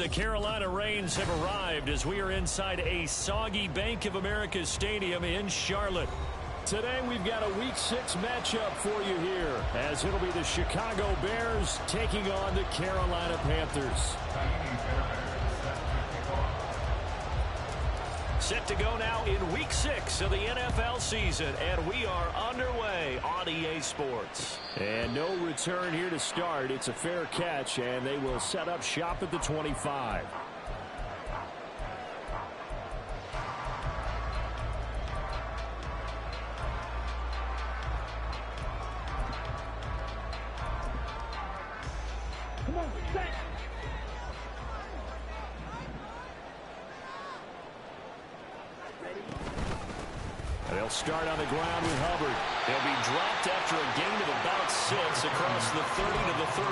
The Carolina Rains have arrived as we are inside a soggy Bank of America Stadium in Charlotte. Today we've got a Week 6 matchup for you here, as it'll be the Chicago Bears taking on the Carolina Panthers. Set to go now in Week 6 of the NFL season, and we are underway on EA Sports. And no return here to start. It's a fair catch, and they will set up shop at the 25. Come on, set. They'll start on the ground with Hubbard. He'll be dropped after a gain of about 6 across the 30 to the 31.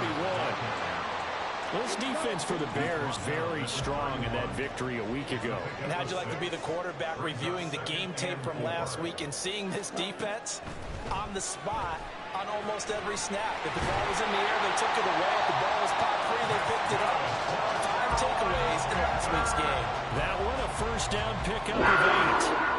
Well, this defense for the Bears very strong in that victory a week ago. And how'd you like to be the quarterback reviewing the game tape from last week and seeing this defense on the spot on almost every snap? If the ball was in the air, they took it away. If the ball was popped free, they picked it up. 5 takeaways in last week's game. That one a first down pickup of 8.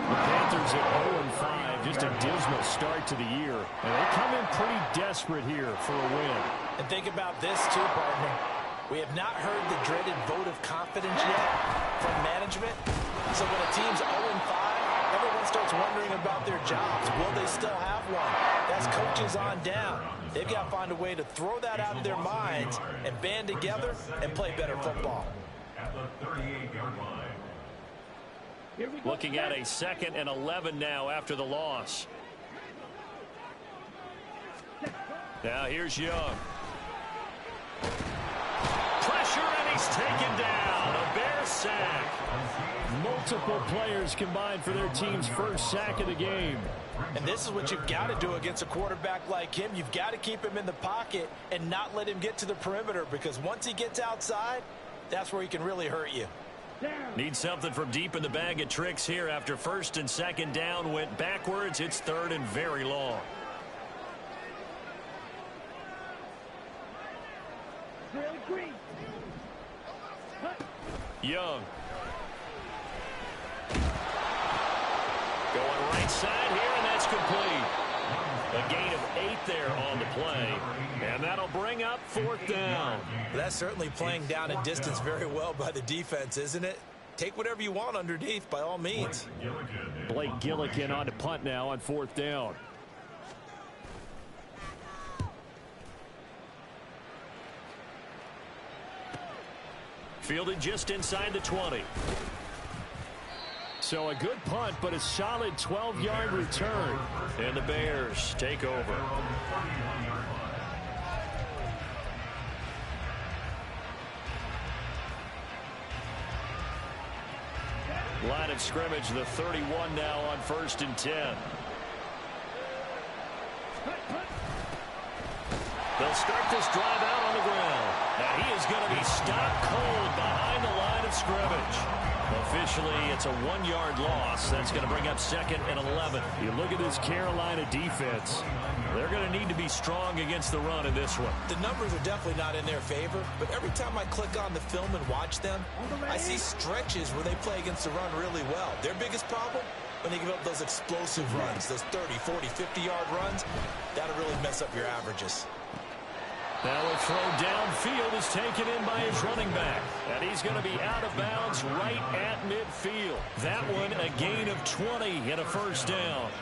The Panthers at 0-5, just a dismal start to the year. And they come in pretty desperate here for a win. And think about this too, partner. We have not heard the dreaded vote of confidence yet from management. So when a team's 0-5, everyone starts wondering about their jobs. Will they still have one? That's coaches on down. They've got to find a way to throw that out of their minds and band together and play better football. At the 38-yard line. Looking at a 2nd and 11 now after the loss. Now here's Young. Pressure, and he's taken down. A Bear sack. Multiple players combined for their team's first sack of the game. And this is what you've got to do against a quarterback like him. You've got to keep him in the pocket and not let him get to the perimeter, because once he gets outside, that's where he can really hurt you. Need something from deep in the bag of tricks here after 1st and 2nd down went backwards. It's 3rd and very long. Young. Going right side here, and that's complete. A gain of 8 there on the play. And that'll bring up 4th down. That's certainly playing down a distance very well by the defense, isn't it? Take whatever you want underneath, by all means. Blake Gillikin on to punt now on 4th down. Fielded just inside the 20. So a good punt, but a solid 12-yard return. And the Bears take over. Line of scrimmage, the 31 now on 1st and 10. They'll start this drive out on the ground. Now he is going to be stopped cold behind the line of scrimmage. Officially, it's a 1-yard loss. That's going to bring up 2nd and 11. You look at this Carolina defense. They're going to need to be strong against the run in this one. The numbers are definitely not in their favor, but every time I click on the film and watch them, I see stretches where they play against the run really well. Their biggest problem? When they give up those explosive runs, those 30, 40, 50-yard runs, that'll really mess up your averages. Now a throw downfield is taken in by his running back. And he's going to be out of bounds right at midfield. That one a gain of 20 and a first down.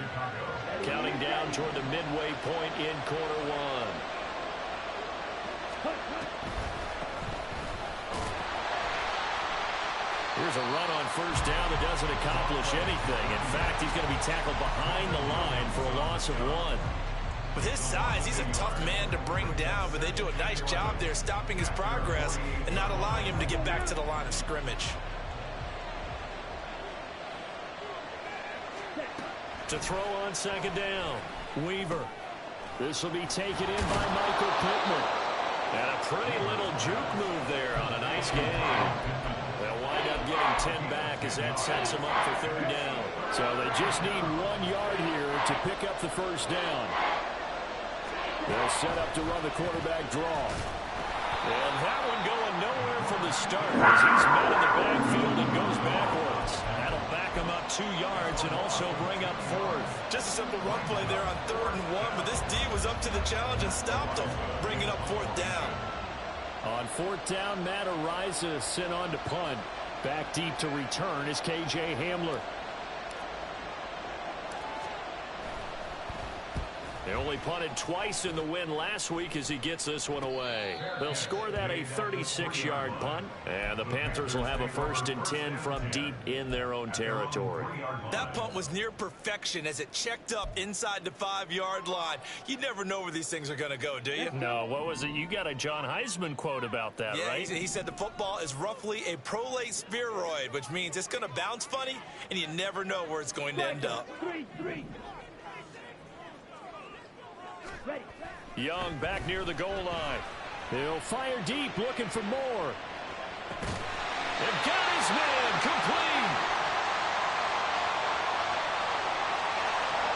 Counting down toward the midway point in quarter 1. Here's a run on first down that doesn't accomplish anything. In fact, he's going to be tackled behind the line for a loss of 1. With his size, he's a tough man to bring down, but they do a nice job there stopping his progress and not allowing him to get back to the line of scrimmage. To throw on 2nd down, Weaver. This will be taken in by Michael Pittman. And a pretty little juke move there on a nice game. They'll wind up getting 10 back as that sets them up for 3rd down. So they just need 1 yard here to pick up the first down. They'll set up to run the quarterback draw. And that one going nowhere from the start as he's met in the backfield and goes backwards. That'll back him up 2 yards and also bring up 4th. Just a simple run play there on 3rd and 1, but this D was up to the challenge and stopped him, bringing up 4th down. On 4th down, Matt Ariza sent on to punt. Back deep to return is K.J. Hamler. They only punted twice in the win last week as he gets this one away. They'll score that a 36-yard punt, and the Panthers will have a 1st and 10 from deep in their own territory. That punt was near perfection as it checked up inside the 5-yard line. You never know where these things are going to go, do you? No, what was it? You got a John Heisman quote about that, yeah, right? He said the football is roughly a prolate spheroid, which means it's going to bounce funny, and you never know where it's going to end up. Young back near the goal line. He'll fire deep, looking for more. And got his man complete.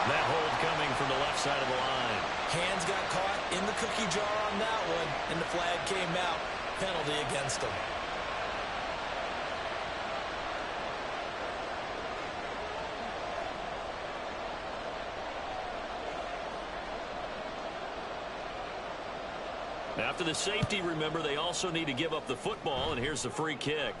That hold coming from the left side of the line. Hands got caught in the cookie jar on that one, and the flag came out. Penalty against him. After the safety, remember, they also need to give up the football, and here's the free kick.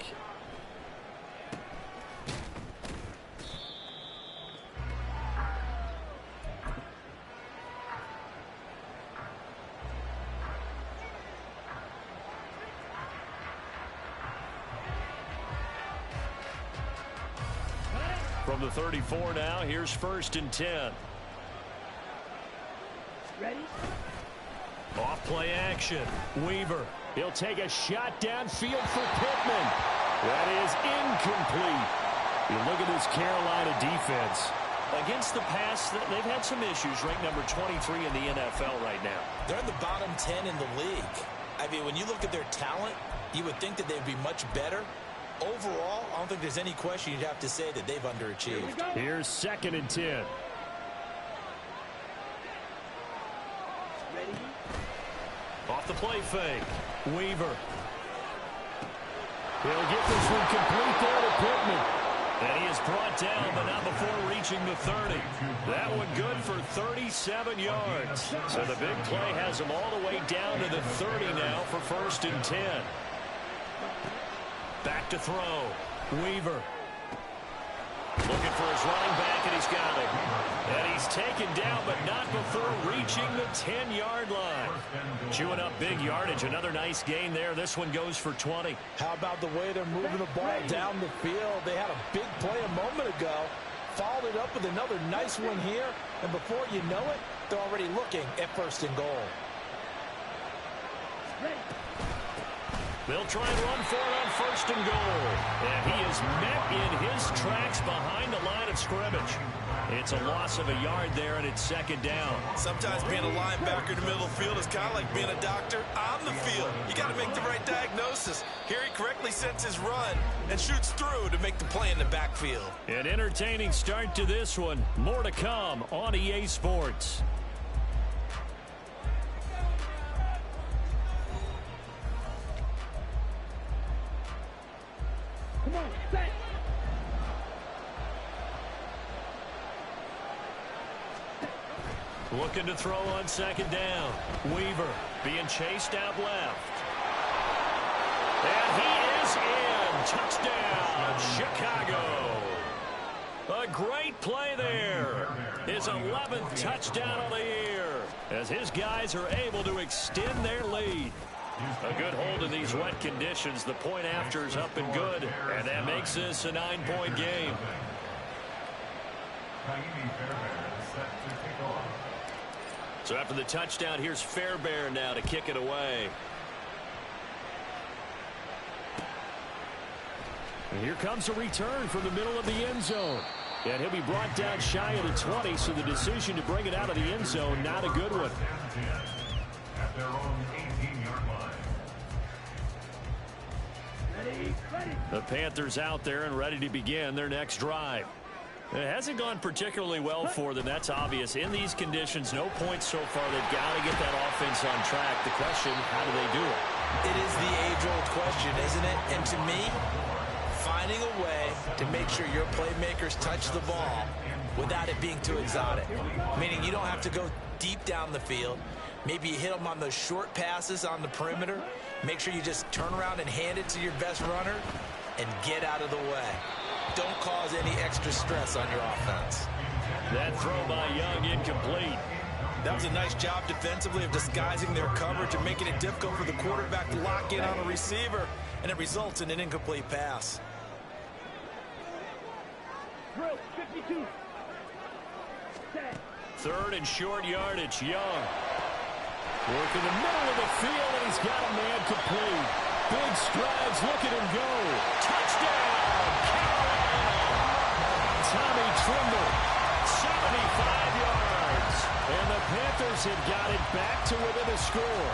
From the 34 now, here's 1st and 10. Ready? Off play action. Weaver. He'll take a shot downfield for Pittman. That is incomplete. You look at this Carolina defense. Against the pass, they've had some issues. Ranked number 23 in the NFL right now. They're in the bottom 10 in the league. I mean, when you look at their talent, you would think that they'd be much better. Overall, I don't think there's any question you'd have to say that they've underachieved. Here's 2nd and 10. Off the play fake. Weaver. He'll get this one complete there to Pittman. And he is brought down, but not before reaching the 30. That one good for 37 yards. So the big play has him all the way down to the 30 now for 1st and 10. Back to throw. Weaver. Looking for his running back, and he's got him. And he's taken down, but not before reaching the 10-yard line. Chewing up big yardage. Another nice gain there. This one goes for 20. How about the way they're moving the ball down the field? They had a big play a moment ago. Followed it up with another nice one here. And before you know it, they're already looking at 1st and goal. They'll try and run for it on 1st and goal. And he is met in his tracks behind the line of scrimmage. It's a loss of a yard there, and it's 2nd down. Sometimes being a linebacker in the middle of the field is kind of like being a doctor on the field. You got to make the right diagnosis. Here he correctly sets his run and shoots through to make the play in the backfield. An entertaining start to this one. More to come on EA Sports. Come on, set. Looking to throw on 2nd down. Weaver being chased out left. And he is in. Touchdown, Chicago. A great play there. His 11th touchdown of the year as his guys are able to extend their lead. A good hold in these wet conditions. The point after is up and good, and that makes this a 9-point game. So after the touchdown, here's Fairbairn now to kick it away. And here comes a return from the middle of the end zone. And he'll be brought down shy of the 20, so the decision to bring it out of the end zone, not a good one. At their own 18-yard line. Ready, ready. The Panthers out there and ready to begin their next drive. It hasn't gone particularly well for them. That's obvious. In these conditions, no points so far. They've got to get that offense on track. The question, how do they do it? It is the age-old question, isn't it? And to me, finding a way to make sure your playmakers touch the ball without it being too exotic. Meaning you don't have to go deep down the field. Maybe you hit them on those short passes on the perimeter. Make sure you just turn around and hand it to your best runner and get out of the way. Don't cause any extra stress on your offense. That throw by Young incomplete. That was a nice job defensively of disguising their coverage and making it difficult for the quarterback to lock in on a receiver, and it results in an incomplete pass. 52. Third and short yardage, Young. Working the middle of the field, and he's got a man complete. Big strides, look at him go. Touchdown, Carolina. Tommy Trimble, 75 yards. And the Panthers have got it back to within a score.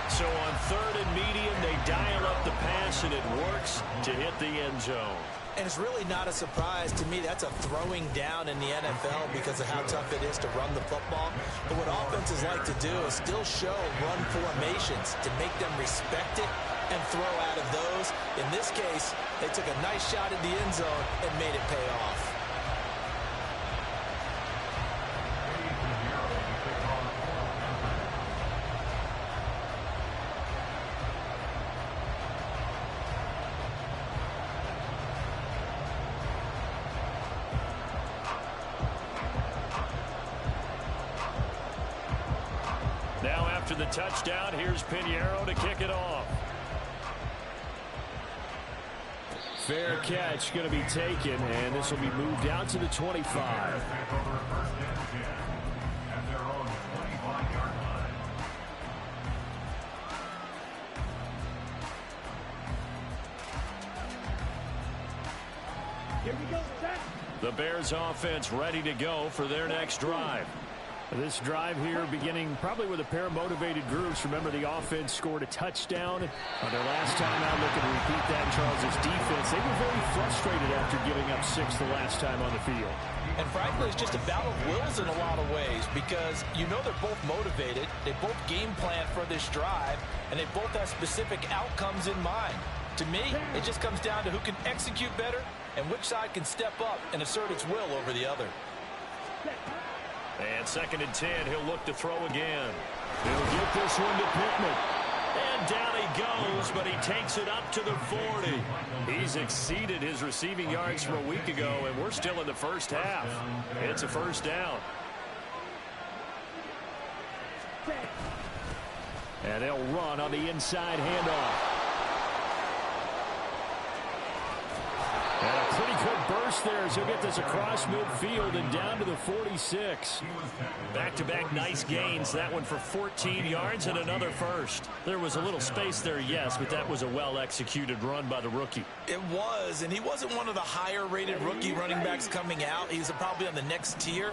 So on third and medium, they dial up the pass, and it works to hit the end zone. And it's really not a surprise to me. That's a throwing down in the NFL because of how tough it is to run the football. But what offenses like to do is still show run formations to make them respect it and throw out of those. In this case, they took a nice shot at the end zone and made it pay off. Now after the touchdown, here's Pinheiro to kick it off. Fair catch going to be taken, and this will be moved out to the 25. Here we go, set. The Bears offense ready to go for their next drive. This drive here beginning probably with a pair of motivated groups. Remember, the offense scored a touchdown on their last time out. Looking to repeat that. Charles' defense, they were very frustrated after giving up 6 the last time on the field. And frankly, it's just a battle of wills in a lot of ways because you know they're both motivated. They both game plan for this drive, and they both have specific outcomes in mind. To me, it just comes down to who can execute better and which side can step up and assert its will over the other. And second and 10, he'll look to throw again. He'll get this one to Pittman. And down he goes, but he takes it up to the 40. He's exceeded his receiving yards from a week ago, and we're still in the first half. It's a first down. And they'll run on the inside handoff. And a pretty good burst there as he'll get this across midfield and down to the 46. Back-to-back nice gains. That one for 14 yards and another first. There was a little space there, yes, but that was a well-executed run by the rookie. It was, and he wasn't one of the higher-rated rookie running backs coming out. He's probably on the next tier.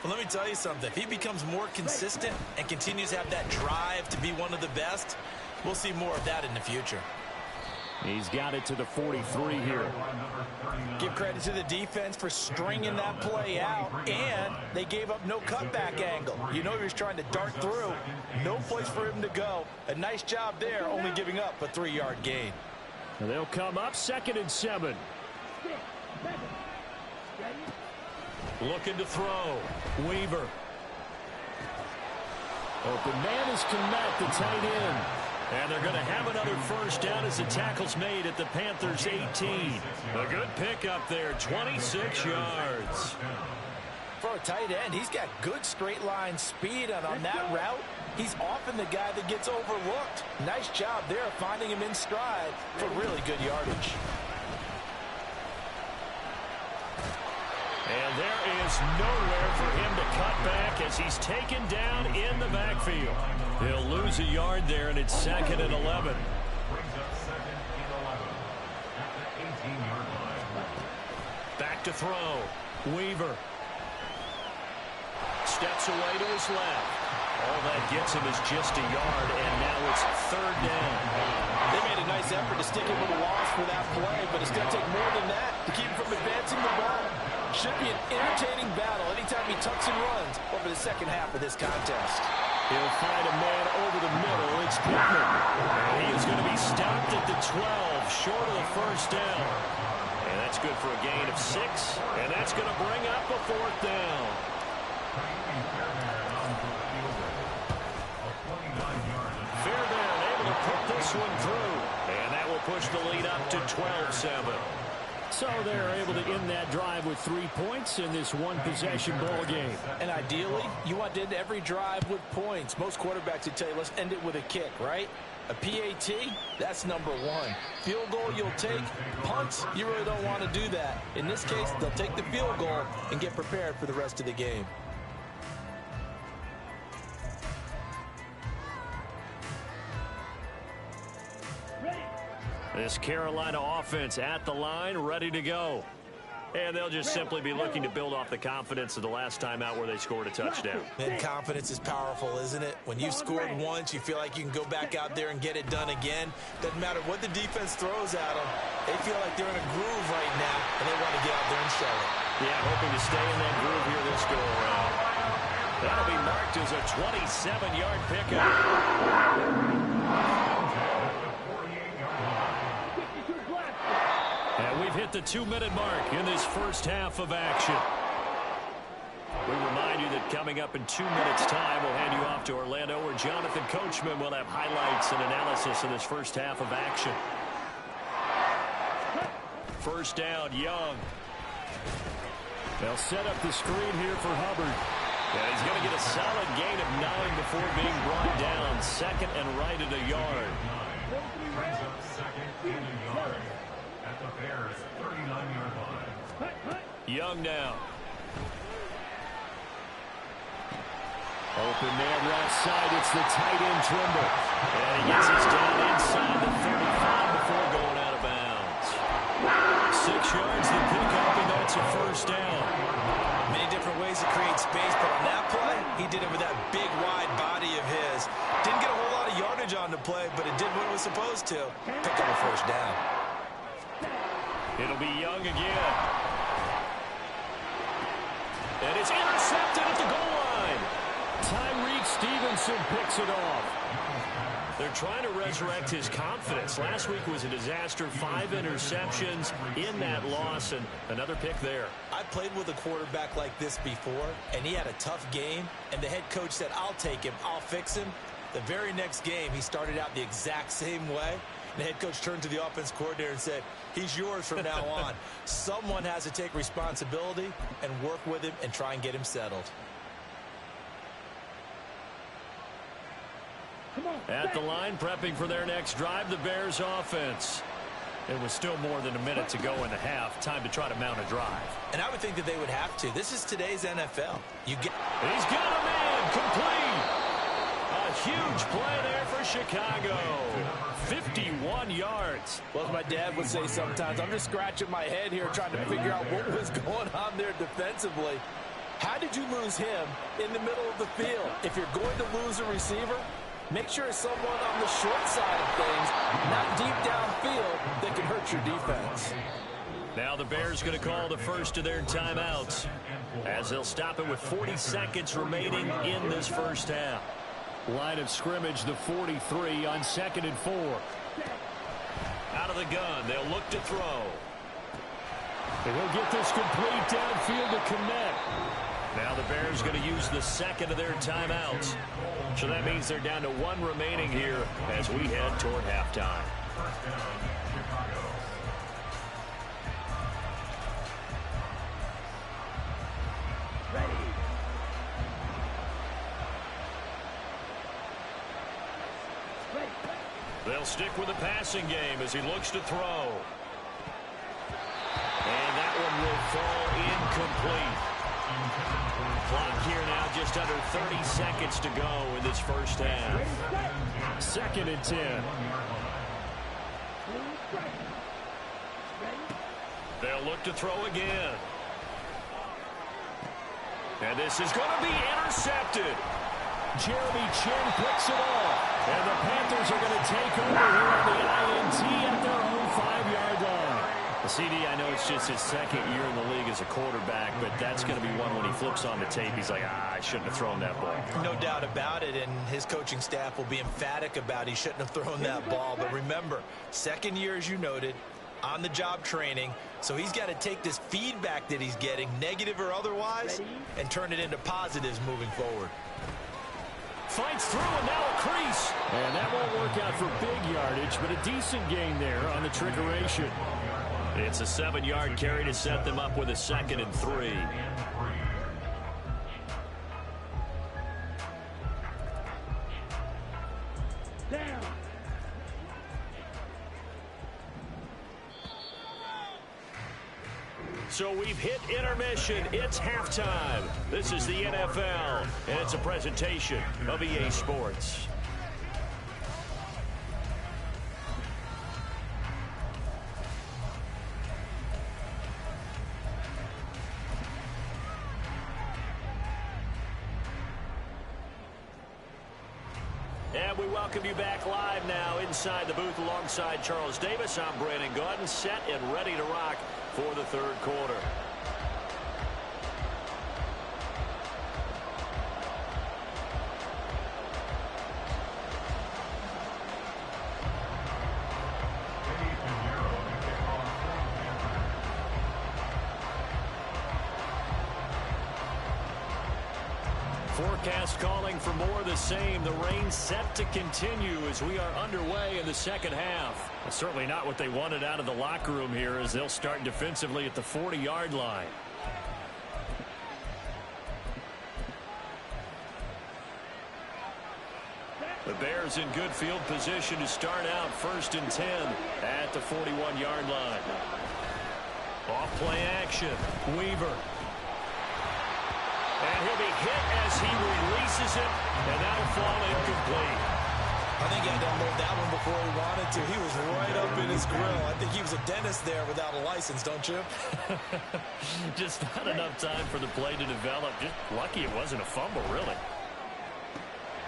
But let me tell you something. If he becomes more consistent and continues to have that drive to be one of the best, we'll see more of that in the future. He's got it to the 43 here. Give credit to the defense for stringing that play out, and they gave up no cutback angle. You know he was trying to dart through. No place for him to go. A nice job there, only giving up a 3-yard gain. And they'll come up second and 7. Looking to throw. Weaver. Open man is Kmet, the tight end. And they're going to have another first down as the tackle's made at the Panthers' 18. A good pickup there, 26 yards. For a tight end, he's got good straight line speed, and on that route, he's often the guy that gets overlooked. Nice job there finding him in stride for really good yardage. And there is nowhere for him to cut back as he's taken down in the backfield. He'll lose a yard there, and it's second and 11. Back to throw. Weaver. Steps away to his left. All that gets him is just a yard, and now it's third down. They made a nice effort to stick him with a loss for that play, but it's going to take more than that to keep him from advancing the ball. Should be an entertaining battle anytime he tucks and runs over the second half of this contest. He'll find a man over the middle. It's Pittman. And he is going to be stopped at the 12, short of the first down. And that's good for a gain of 6. And that's going to bring up a 4th down. Fairbairn able to put this one through. And that will push the lead up to 12-7. So they're able to end that drive with 3 points in this one-possession ball game. And ideally, you want to end every drive with points. Most quarterbacks would tell you, let's end it with a kick, right? A PAT, that's number 1. Field goal, you'll take. Punts, you really don't want to do that. In this case, they'll take the field goal and get prepared for the rest of the game. This Carolina offense at the line, ready to go. And they'll just simply be looking to build off the confidence of the last time out where they scored a touchdown. And confidence is powerful, isn't it? When you've scored once, you feel like you can go back out there and get it done again. Doesn't matter what the defense throws at them. They feel like they're in a groove right now, and they want to get out there and show it. Yeah, hoping to stay in that groove here this go-around. That'll be marked as a 27-yard pickup. And we've hit the 2-minute mark in this first half of action. We remind you that coming up in 2 minutes' time, we'll hand you off to Orlando, where Jonathan Coachman will have highlights and analysis of this first half of action. First down, Young. They'll set up the screen here for Hubbard. And he's going to get a solid gain of 9 before being brought down. 2nd and right at a yard. Brings up 2nd and a yard at the Bears' 39-yard line. Young now. Open man right side. It's the tight end Trimble. And he gets us down inside the 35 before going out of bounds. 6 yards to pick up, and that's a first down. Many different ways to create space, but on that play, he did it with that big, wide body of his. Didn't get a whole lot of yardage on the play, but it did what it was supposed to. Pick up a first down. It'll be Young again. And it's intercepted at the goal line. Tyreek Stevenson picks it off. They're trying to resurrect his confidence. Last week was a disaster. 5 interceptions in that loss, and another pick there. I played with a quarterback like this before, and he had a tough game, and the head coach said, I'll take him, I'll fix him. The very next game, he started out the exact same way. The head coach turned to the offense coordinator and said, he's yours from now on. Someone has to take responsibility and work with him and try and get him settled. At the line, prepping for their next drive, the Bears offense. It was still more than a minute to go in the half. Time to try to mount a drive. And I would think that they would have to. This is today's NFL. He's got a man complete. A huge play there for Chicago. 51 yards. Well, as my dad would say sometimes, I'm just scratching my head here trying to figure out what was going on there defensively. How did you lose him in the middle of the field? If you're going to lose a receiver, make sure it's someone on the short side of things, not deep downfield, that can hurt your defense. Now the Bears going to call the first of their timeouts, as they'll stop it with 40 seconds remaining in this first half. Line of scrimmage, the 43 on 2nd and 4. Out of the gun, they'll look to throw. And he'll get this complete downfield to connect. Now the Bears going to use the second of their timeouts. So that means they're down to 1 remaining here as we head toward halftime. First down, Chicago. They'll stick with the passing game as he looks to throw. And that one will fall incomplete. Clock here now just under 30 seconds to go in this first half. 2nd and 10. They'll look to throw again. And this is going to be intercepted. Jeremy Chin picks it off. And the Panthers are going to take over here on the INT at their own 5-yard line. CD, I know it's just his second year in the league as a quarterback, but that's going to be one when he flips on the tape. He's like, I shouldn't have thrown that ball. No doubt about it, and his coaching staff will be emphatic about he shouldn't have thrown that ball. But remember, second year, as you noted, on-the-job training, so he's got to take this feedback that he's getting, negative or otherwise, and turn it into positives moving forward. Fights through, and now a crease. And that won't work out for big yardage, but a decent gain there on the trickeration. It's a 7-yard carry to set them up with a 2nd and 3. Down. So we've hit intermission. It's halftime. This is the NFL, and it's a presentation of EA Sports. And we welcome you back live now inside the booth alongside Charles Davis. I'm Brandon Gaudin, set and ready to rock for the third quarter. Forecast calling for more of the same. The rain set to continue as we are underway in the second half. That's certainly not what they wanted out of the locker room here as they'll start defensively at the 40-yard line. The Bears in good field position to start out 1st and 10 at the 41-yard line. Off play action. Weaver. And he'll be hit as he releases it, and that'll fall incomplete. I think he had to unload that one before he wanted to. He was right up in his grill. I think he was a dentist there without a license, don't you? Just not enough time for the play to develop. Just lucky it wasn't a fumble, really.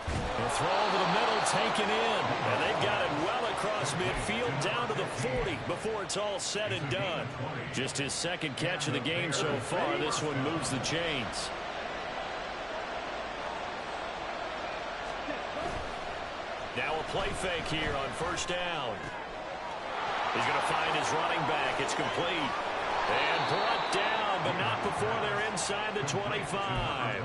The throw over the middle taken in. And they've got it well across midfield down to the 40 before it's all said and done. Just his 2nd catch of the game so far. This one moves the chains. Now a play fake here on 1st down. He's going to find his running back. It's complete. And brought down, but not before they're inside the 25.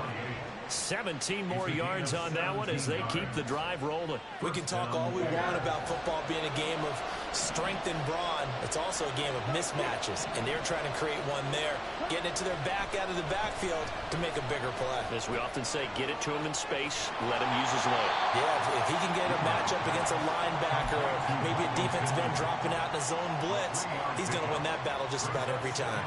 17 more yards on that one as they keep the drive rolling. We can talk all we want about football being a game of strength and brawn. It's also a game of mismatches, and they're trying to create one there, getting it to their back out of the backfield to make a bigger play. As we often say, get it to him in space, let him use his leg. Yeah, if he can get a matchup against a linebacker or maybe a defensive end dropping out in a zone blitz, he's going to win that battle just about every time.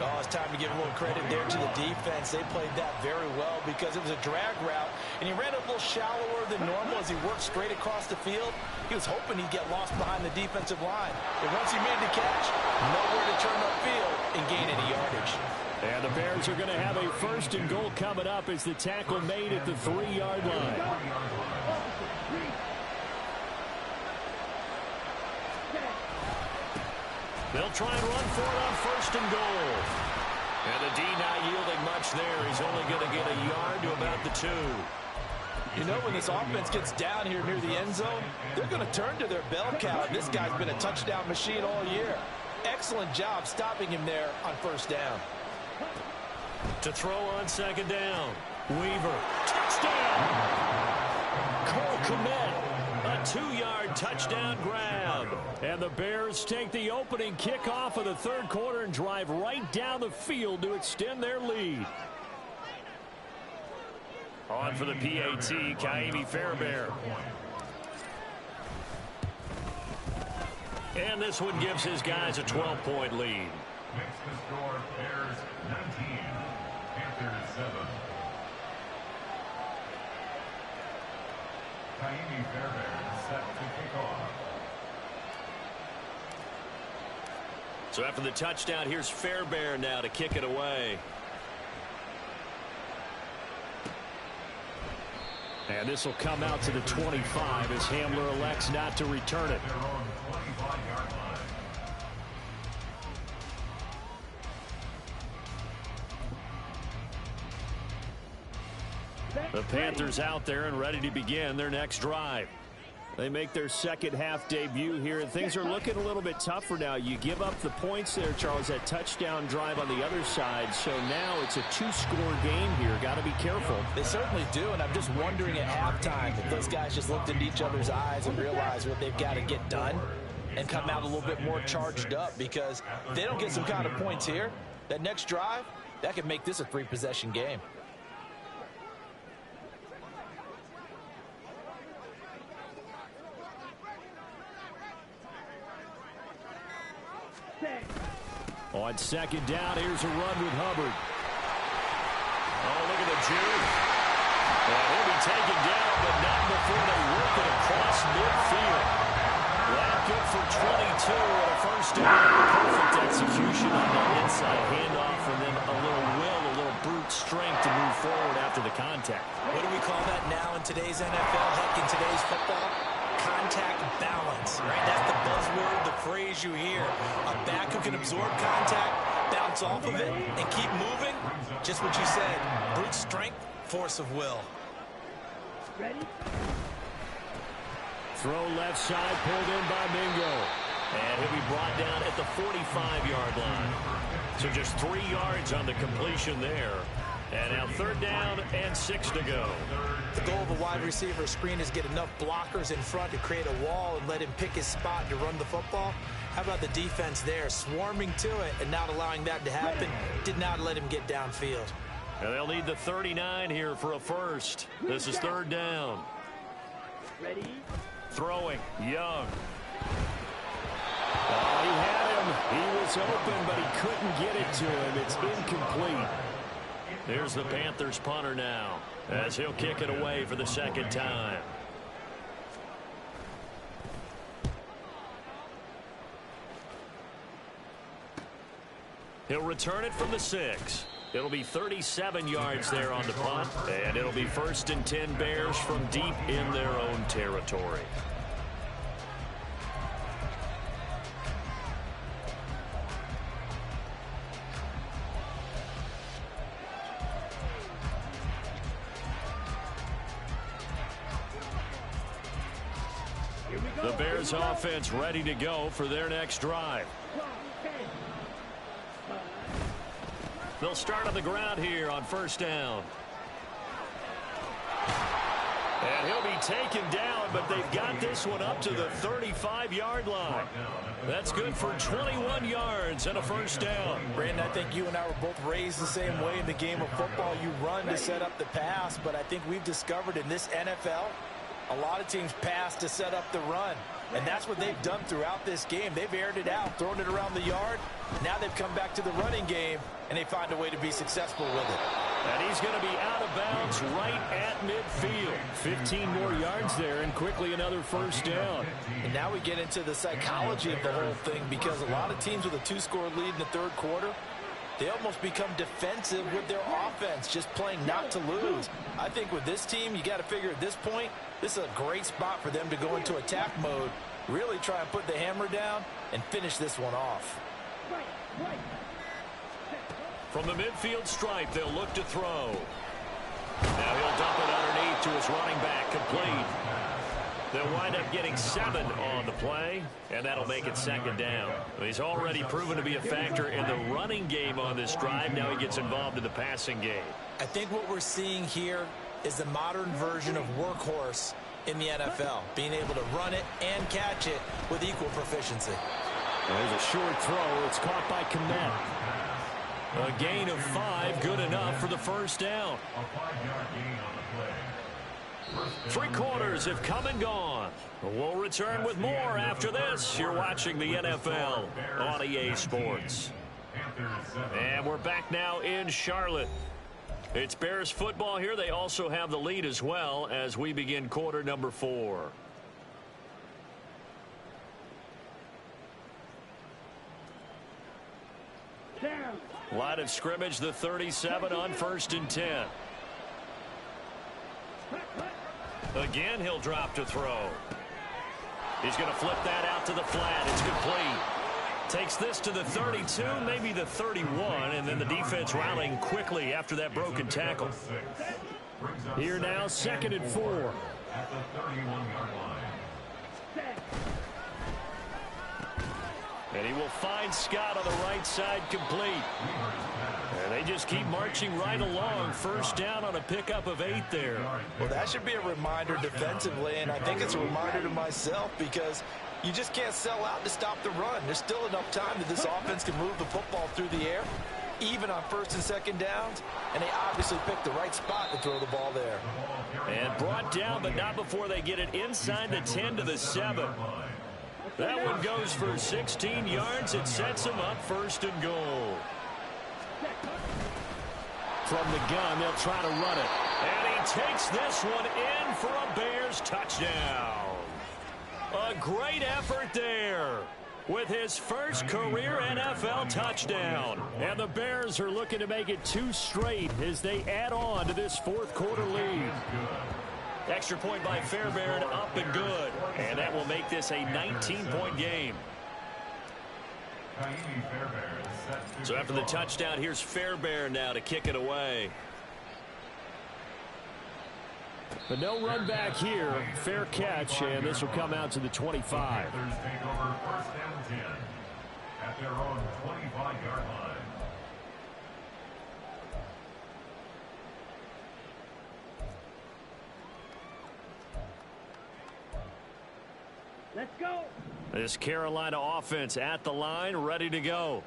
Oh, it's time to give a little credit there to the defense. They played that very well because it was a drag route, and he ran a little shallower than normal as he worked straight across the field. He was hoping he'd get lost behind the defensive line. And once he made the catch, nowhere to turn upfield and gain any yardage. And the Bears are going to have a 1st and goal coming up as the tackle made at the 3-yard line. They'll try and run for it on 1st and goal. And the D not yielding much there. He's only going to get a yard to about the 2. You know, when this offense gets down here near the end zone, they're going to turn to their bell cow. This guy's been a touchdown machine all year. Excellent job stopping him there on 1st down. To throw on 2nd down. Weaver. Touchdown! Cole Kmet. A 2-yard touchdown grab. And the Bears take the opening kickoff of the 3rd quarter and drive right down the field to extend their lead. On for the PAT, Kaimi Fairbairn. And this one gives his guys a 12-point lead. Makes the score Bears 19, Panthers 7. Kaimi Fairbairn set to kick off. So after the touchdown, here's Fairbairn now to kick it away. And this will come out to the 25 as Hamler elects not to return it. Their own 25-yard line. The Panthers out there and ready to begin their next drive. They make their second half debut here, and things are looking a little bit tougher now. You give up the points there, Charles, that touchdown drive on the other side. So now it's a two-score game here. Got to be careful. They certainly do, and I'm just wondering at halftime if those guys just looked into each other's eyes and realized what they've got to get done and come out a little bit more charged up, because if they don't get some kind of points here, that next drive, that could make this a three-possession game. On second down, here's a run with Hubbard. Oh, look at the juke. And he'll be taken down, but not before they work it across midfield. That good for 22 and a first down. Perfect execution on the inside handoff, and then a little brute strength to move forward after the contact. What do we call that now in today's NFL, heck, in today's football? Contact balance, right? That's the buzzword, the phrase you hear. A back who can absorb contact, bounce off of it, and keep moving. Just what you said, brute strength, force of will. Ready? Throw left side, pulled in by Mingo. And he'll be brought down at the 45-yard line. So just 3 yards on the completion there. And now third down and 6 to go. The goal of a wide receiver screen is get enough blockers in front to create a wall and let him pick his spot to run the football. How about the defense there, swarming to it and not allowing that to happen? Did not let him get downfield. And they'll need the 39 here for a first. This is third down. Ready? Throwing, Young. Oh, he had him. He was open, but he couldn't get it to him. It's incomplete. There's the Panthers punter now, as he'll kick it away for the second time. He'll return it from the 6. It'll be 37 yards there on the punt, and it'll be first and 10 Bears from deep in their own territory. The Bears offense ready to go for their next drive. They'll start on the ground here on first down. And he'll be taken down, but they've got this one up to the 35-yard line. That's good for 21 yards and a first down. Brandon, I think you and I were both raised the same way in the game of football. You run to set up the pass, but I think we've discovered in this NFL, a lot of teams pass to set up the run. And that's what they've done throughout this game. They've aired it out, thrown it around the yard. Now they've come back to the running game, and they find a way to be successful with it. And he's going to be out of bounds right at midfield. 15 more yards there, and quickly another first down. And now we get into the psychology of the whole thing, because a lot of teams with a 2-score lead in the third quarter, they almost become defensive with their offense, just playing not to lose. I think with this team, you got to figure at this point, this is a great spot for them to go into attack mode, really try and put the hammer down and finish this one off. From the midfield stripe, they'll look to throw. Now he'll dump it underneath to his running back, complete. They'll wind up getting 7 on the play, and that'll make it second down. He's already proven to be a factor in the running game on this drive. Now he gets involved in the passing game. I think what we're seeing here is the modern version of workhorse in the NFL, being able to run it and catch it with equal proficiency. There's a short throw. It's caught by Kmet. A gain of 5, good enough for the first down. A 5-yard gain on the play. 3 quarters have come and gone. We'll return with more after this. You're watching the NFL on EA Sports. And we're back now in Charlotte. It's Bears football here. They also have the lead as well as we begin quarter number 4. Line of scrimmage, the 37 on first and 10. Again, he'll drop to throw. He's going to flip that out to the flat. It's complete. Takes this to the 32, maybe the 31, and then the defense rallying quickly after that broken tackle. Here now, 2nd and 4. At the 31-yard line. And he will find Scott on the right side complete. And they just keep marching right along. First down on a pickup of 8 there. Well, that should be a reminder defensively, and I think it's a reminder to myself because you just can't sell out to stop the run. There's still enough time that this offense can move the football through the air, even on 1st and 2nd downs, and they obviously picked the right spot to throw the ball there. And brought down, but not before they get it inside the 10 to the 7. That one goes for 16 yards. It sets them up 1st and goal. From the gun, they'll try to run it. And he takes this one in for a Bears touchdown. A great effort there with his first career NFL touchdown. And the Bears are looking to make it 2 straight as they add on to this 4th quarter lead. Extra point by Fairbairn, up and good. And that will make this a 19-point game. So after the touchdown, here's Fairbairn now to kick it away. But no run back here. Fair catch, and this will come out to the 25. Take over 1st and 10 at their own 25-yard line. Let's go. This Carolina offense at the line, ready to go.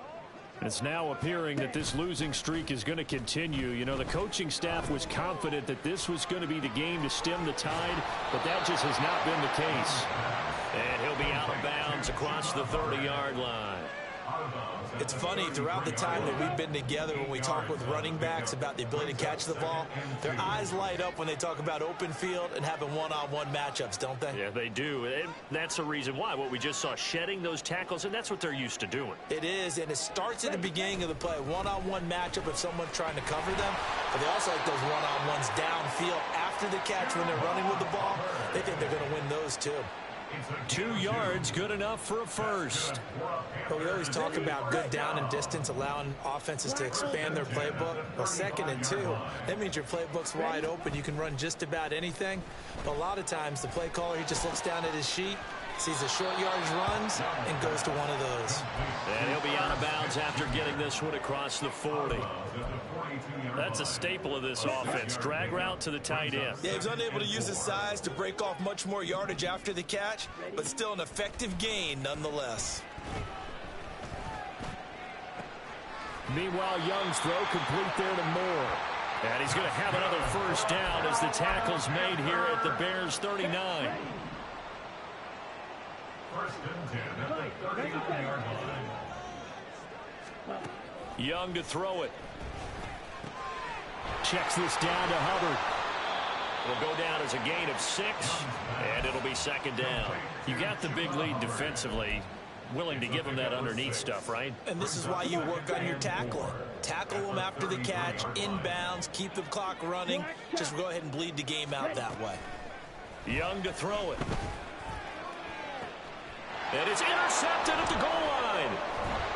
It's now appearing that this losing streak is going to continue. You know, the coaching staff was confident that this was going to be the game to stem the tide, but that just has not been the case. And he'll be out of bounds across the 30-yard line. It's funny, throughout the time that we've been together, when we talk with running backs about the ability to catch the ball, their eyes light up when they talk about open field and having one-on-one matchups, don't they? Yeah, they do. And that's the reason why. What we just saw, shedding those tackles, and that's what they're used to doing. It is, and it starts at the beginning of the play. One-on-one matchup if someone's trying to cover them, but they also like those one-on-ones downfield after the catch when they're running with the ball. They think they're going to win those, too. 2 yards, good enough for a first. But we always talk about good down and distance, allowing offenses to expand their playbook. Well, 2nd and 2, that means your playbook's wide open. You can run just about anything. But a lot of times, the play caller, he just looks down at his sheet, sees the short yardage runs, and goes to one of those. And he'll be out of bounds after getting this one across the 40. That's a staple of this offense. Drag route to the tight end. Yeah, he was unable to use his size to break off much more yardage after the catch, but still an effective gain nonetheless. Meanwhile, Young's throw complete there to Moore. And he's going to have another first down as the tackle's made here at the Bears 39. 1st and 10 at the 39-yard line. Young to throw it. Checks this down to Hubbard. Will go down as a gain of 6, and it'll be 2nd down. You got the big lead defensively. Willing to give them that underneath stuff, right? And this is why you work on your tackling. Tackle them after the catch, inbounds, keep the clock running. Just go ahead and bleed the game out that way. Young to throw it. And it's intercepted at the goal line.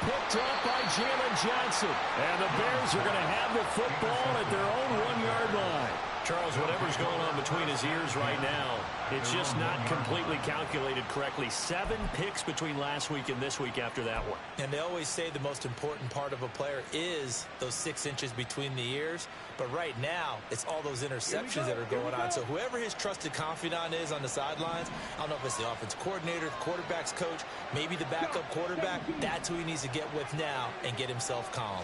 Picked up by Jalen Johnson. And the Bears are going to have the football at their own 1-yard line. Charles, whatever's going on between his ears right now, it's just not completely calculated correctly. 7 picks between last week and this week after that one. And they always say the most important part of a player is those 6 inches between the ears. But right now, it's all those interceptions that are going on. So whoever his trusted confidant is on the sidelines, I don't know if it's the offense coordinator, the quarterback's coach, maybe the backup quarterback, that's who he needs to get with now and get himself calm.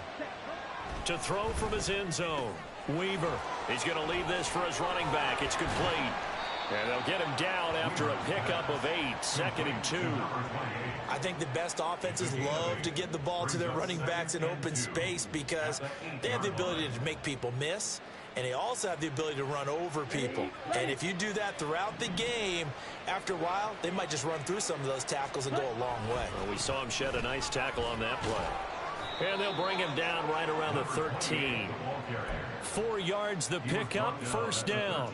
To throw from his end zone, Weaver. He's going to leave this for his running back. It's complete. And they'll get him down after a pickup of 8, 2nd and 2. I think the best offenses love to get the ball to their running backs in open space because they have the ability to make people miss, and they also have the ability to run over people. And if you do that throughout the game, after a while, they might just run through some of those tackles and go a long way. Well, we saw him shed a nice tackle on that play. And they'll bring him down right around the 13. 4 yards the pickup, first down.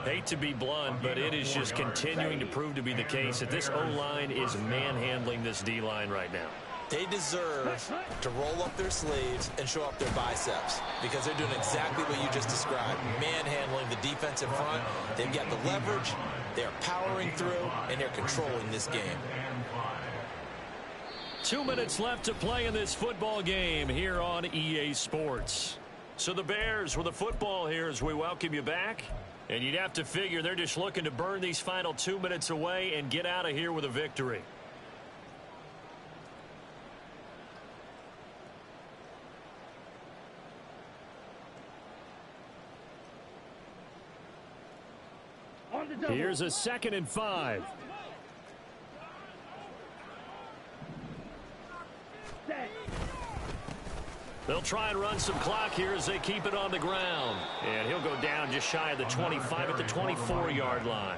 Hate to be blunt, but it is just continuing to prove to be the case that this O-line is manhandling this D-line right now. They deserve to roll up their sleeves and show up their biceps because they're doing exactly what you just described, manhandling the defensive front. They've got the leverage, they're powering through, and they're controlling this game. 2 minutes left to play in this football game here on EA Sports. So the Bears with the football here as we welcome you back. And you'd have to figure they're just looking to burn these final 2 minutes away and get out of here with a victory. Here's a 2nd and 5. They'll try and run some clock here as they keep it on the ground. And he'll go down just shy of the 25 at the 24-yard line.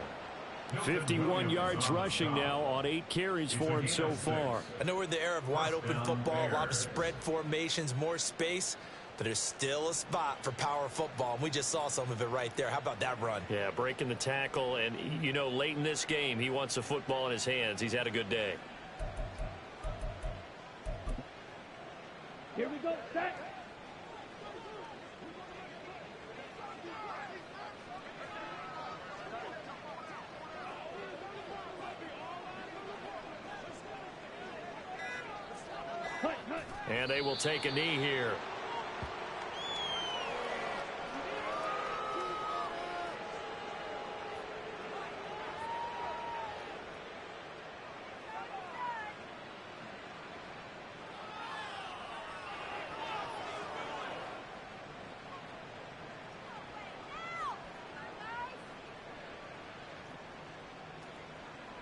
51 yards rushing now on 8 carries for him so far. I know we're in the era of wide-open football, a lot of spread formations, more space. But there's still a spot for power football, and we just saw some of it right there. How about that run? Yeah, breaking the tackle, and, you know, late in this game, he wants the football in his hands. He's had a good day. Here we go, set. And they will take a knee here.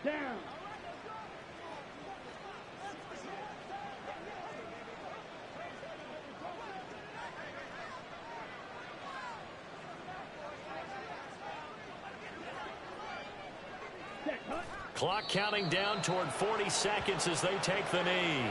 Down. Clock counting down toward 40 seconds as they take the knee.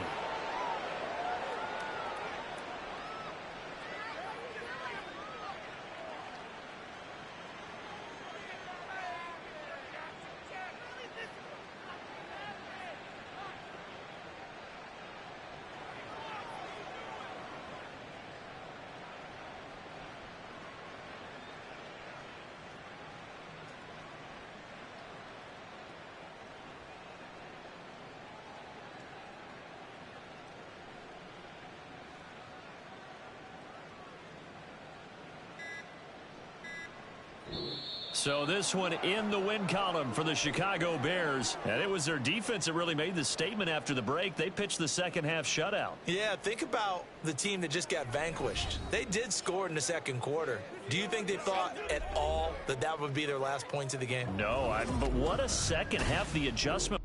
So this one in the win column for the Chicago Bears. And it was their defense that really made the statement after the break. They pitched the second half shutout. Yeah, think about the team that just got vanquished. They did score in the second quarter. Do you think they thought at all that that would be their last points of the game? No, but what a second half. The adjustment